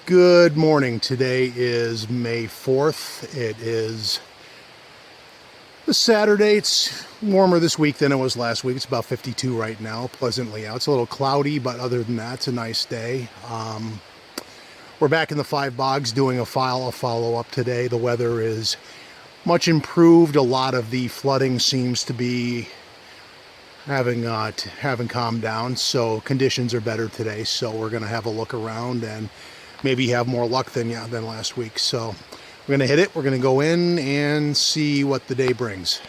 Good morning. Today is May 4th. It is the Saturday. It's warmer this week than it was last week. It's about 52 right now, pleasantly out. It's a little cloudy, but other than that, it's a nice day. We're back in the Five Bogs doing a follow-up today. The weather is much improved. A lot of the flooding seems to be having calmed down, so conditions are better today. So we're going to have a look around and maybe have more luck than last week. So we're going to hit it. We're going to go in and see what the day brings.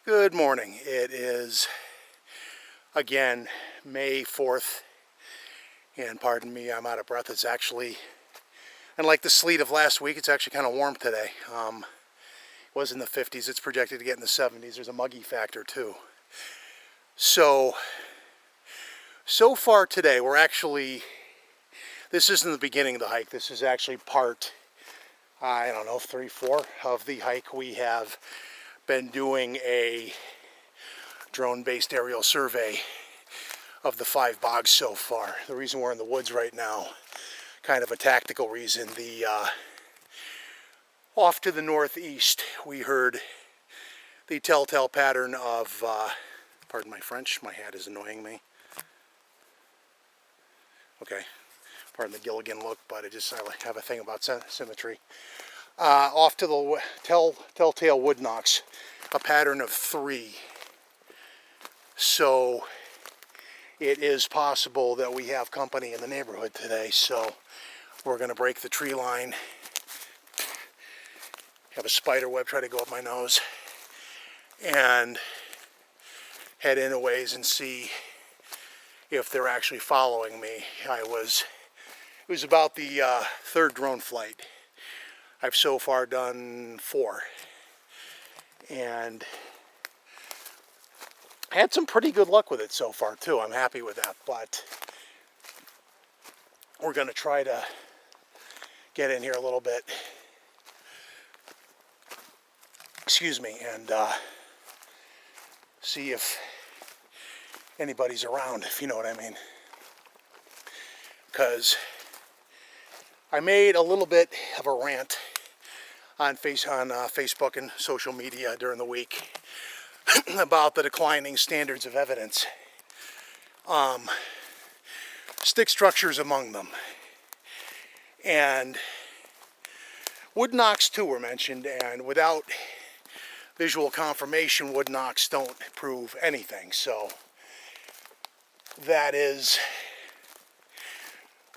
Good morning. It is, again, May 4th, and pardon me, I'm out of breath. It's actually, unlike the sleet of last week, it's actually kind of warm today. It was in the 50s. It's projected to get in the 70s. There's a muggy factor, too. So far today, we're actually, this isn't the beginning of the hike. This is actually part, I don't know, 3, 4 of the hike. We have been doing a drone-based aerial survey of the 5 bogs so far. The reason we're in the woods right now, kind of a tactical reason. Off to the northeast, we heard the telltale pattern of, pardon my French, my hat is annoying me. Okay, pardon the Gilligan look, but I have a thing about symmetry. Off to the telltale wood knocks, a pattern of 3. So it is possible that we have company in the neighborhood today. So we're going to break the tree line, have a spider web try to go up my nose, and head in a ways and see if they're actually following me. It was about the 3rd drone flight. I've so far done 4, and I had some pretty good luck with it so far too. I'm happy with that, but we're going to try to get in here a little bit, excuse me, and see if anybody's around, if you know what I mean. Because I made a little bit of a rant on Facebook and social media during the week about the declining standards of evidence. Stick structures among them. And wood knocks too were mentioned, and without visual confirmation, wood knocks don't prove anything. So that is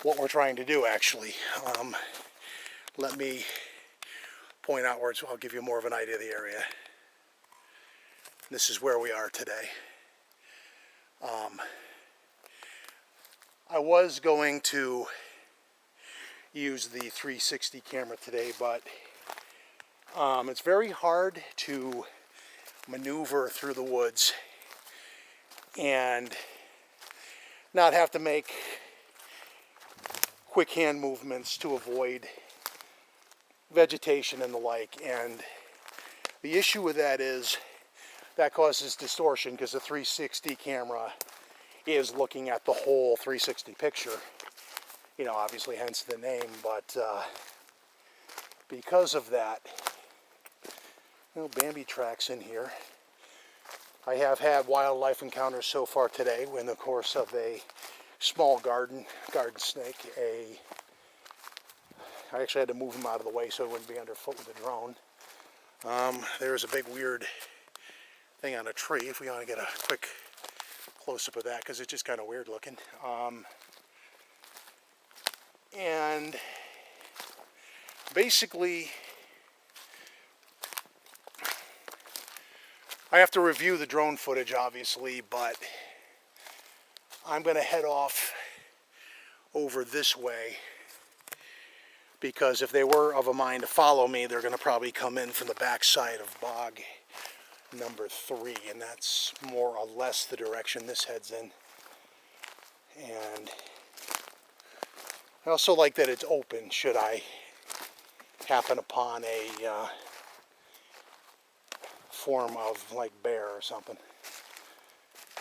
what we're trying to do, actually. Let me point outwards. I'll give you more of an idea of the area. This is where we are today. I was going to use the 360 camera today, but it's very hard to maneuver through the woods and not have to make quick hand movements to avoid vegetation and the like. And the issue with that is that causes distortion, because the 360 camera is looking at the whole 360 picture, you know, obviously hence the name. But because of that, Bambi tracks in here. I have had wildlife encounters so far today in the course of a small garden snake. I actually had to move him out of the way so it wouldn't be underfoot with the drone. There's a big weird thing on a tree, if we want to get a quick close-up of that, because it's just kind of weird looking. And basically, I have to review the drone footage, obviously, but I'm going to head off over this way, because if they were of a mind to follow me, they're going to probably come in from the back side of bog number 3, and that's more or less the direction this heads in. And I also like that it's open should I happen upon a form of like bear or something,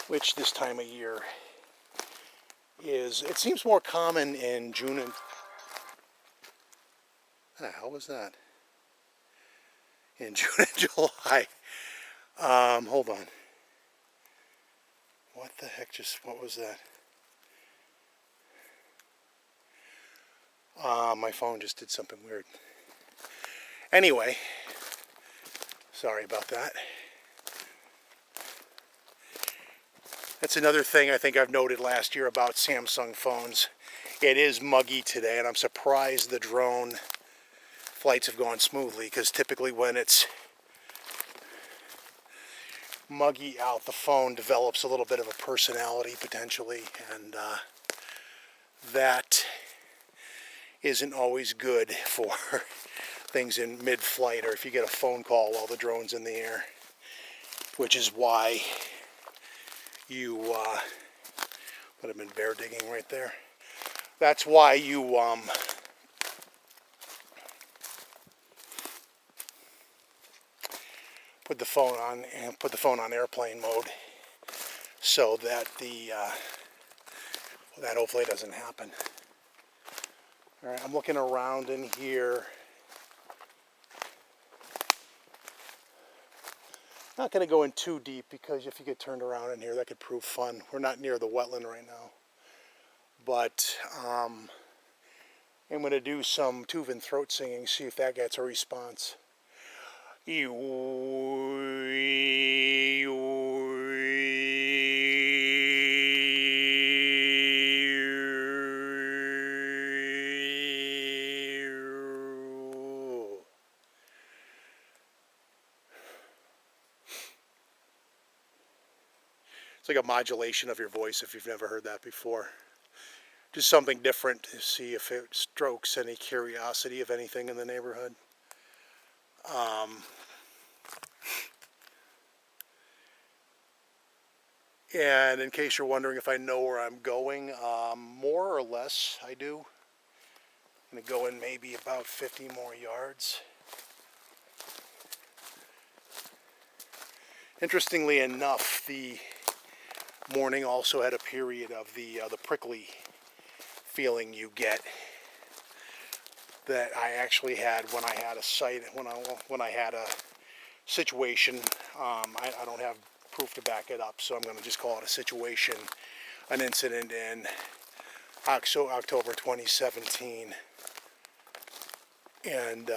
which this time of year it seems more common in June and... What the hell was that? In June and July. Hold on. What the heck what was that? My phone just did something weird. Anyway, sorry about that. That's another thing I think I've noted last year about Samsung phones. It is muggy today, and I'm surprised the drone flights have gone smoothly, because typically when it's muggy out, the phone develops a little bit of a personality potentially, and that isn't always good for things in mid-flight, or if you get a phone call while the drone's in the air, which is why you would have been bear digging right there. That's why you put the phone on airplane mode, so that that hopefully doesn't happen. All right, I'm looking around in here. Not going to go in too deep, because if you get turned around in here, that could prove fun. We're not near the wetland right now, but I'm going to do some Tuvan throat singing, see if that gets a response. It's like a modulation of your voice if you've never heard that before. Just something different to see if it strokes any curiosity of anything in the neighborhood. And in case you're wondering if I know where I'm going, more or less I do. I'm going to go in maybe about 50 more yards. Interestingly enough, the morning also had a period of the prickly feeling you get that I actually had when I had a site, when I had a situation. I don't have proof to back it up, so I'm going to just call it a situation, an incident in October 2017. And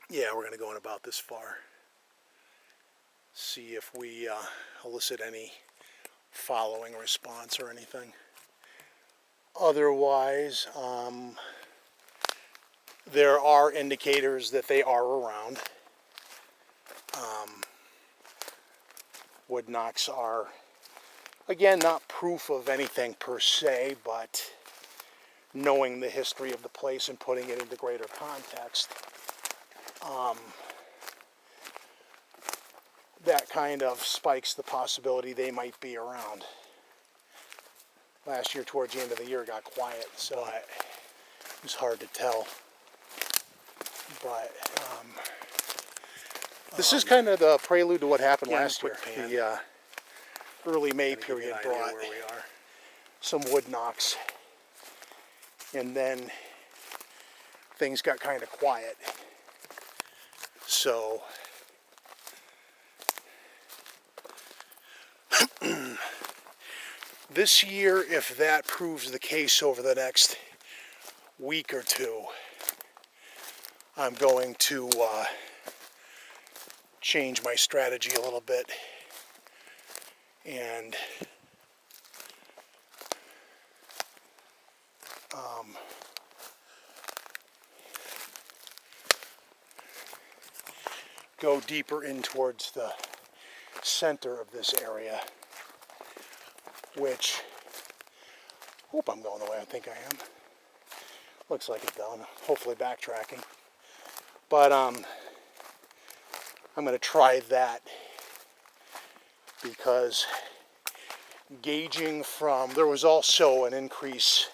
yeah, we're going to go in about this far. See if we elicit any following response or anything. Otherwise, there are indicators that they are around. Wood knocks are, again, not proof of anything per se, but knowing the history of the place and putting it into greater context, that kind of spikes the possibility they might be around. Last year, towards the end of the year, it got quiet, so it was hard to tell. But this is kind of the prelude to what happened last year. The early May period brought where we are. Some wood knocks, and then things got kind of quiet. So this year, if that proves the case over the next week or two, I'm going to change my strategy a little bit and go deeper in towards the center of this area, which, hope I'm going the way I think I am. Looks like it though, hopefully backtracking. But I'm going to try that, because gauging from, there was also an increase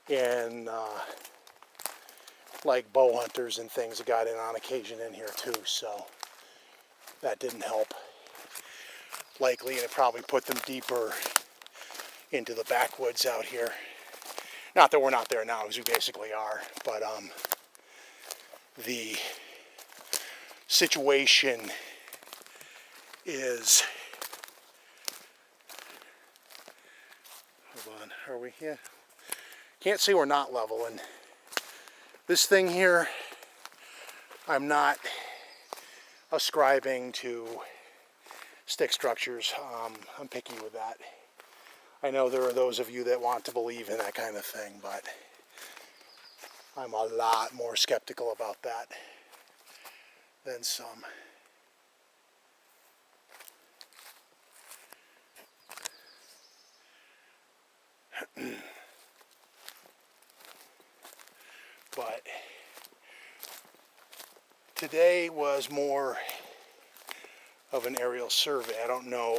in like bow hunters and things that got in on occasion in here too, so that didn't help. Likely, and it probably put them deeper into the backwoods out here. Not that we're not there now, because we basically are, but the situation is, hold on, are we here? Can't say we're not level, and this thing here, I'm not ascribing to stick structures. I'm picky with that. I know there are those of you that want to believe in that kind of thing, but I'm a lot more skeptical about that than some. But today was more of an aerial survey. I don't know.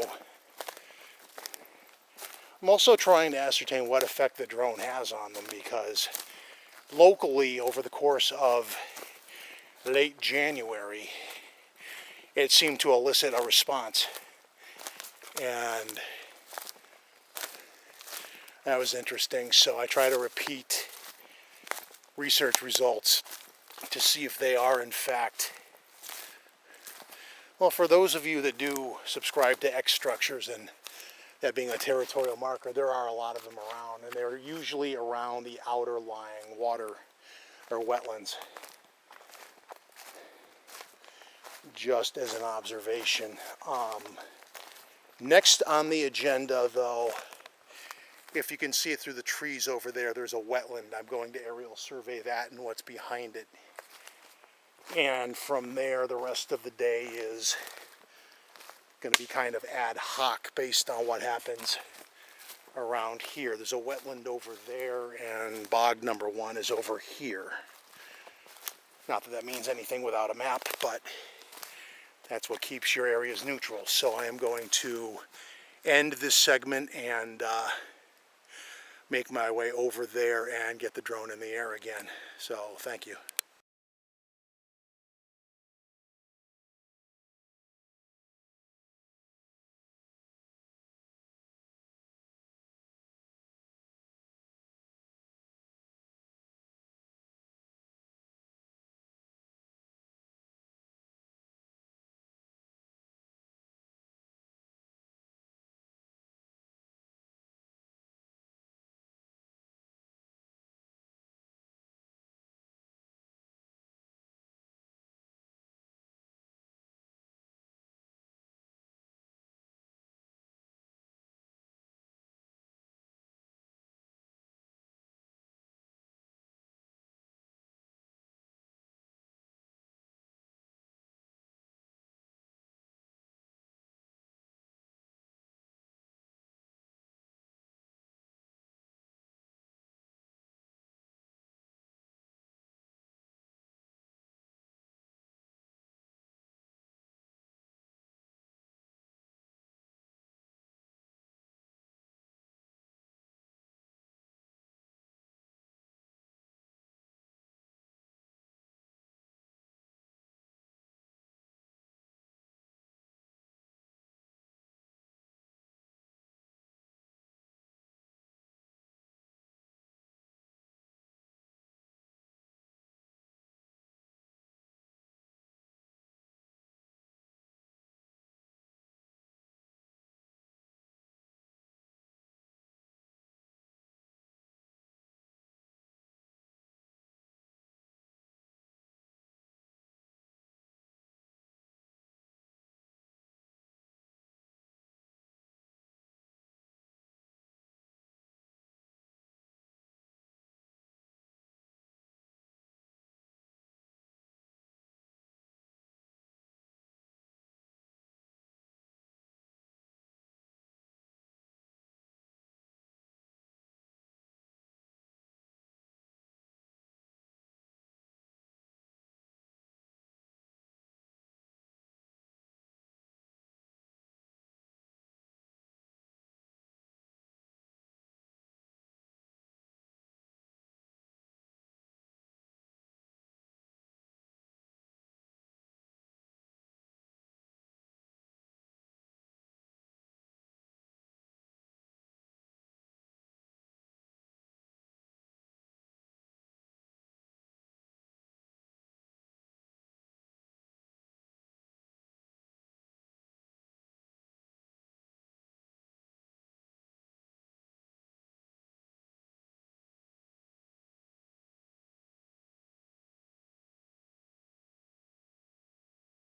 I'm also trying to ascertain what effect the drone has on them, because locally over the course of late January it seemed to elicit a response, and that was interesting. So I try to repeat research results to see if they are in fact, well, for those of you that do subscribe to X structures and that being a territorial marker, there are a lot of them around, and they're usually around the outer lying water or wetlands. Just as an observation. Next on the agenda, though, if you can see it through the trees over there, there's a wetland. I'm going to aerial survey that and what's behind it. And from there, the rest of the day is going to be kind of ad hoc based on what happens around here. There's a wetland over there, and bog number 1 is over here. Not that that means anything without a map, but that's what keeps your areas neutral. So I am going to end this segment and make my way over there and get the drone in the air again. So thank you.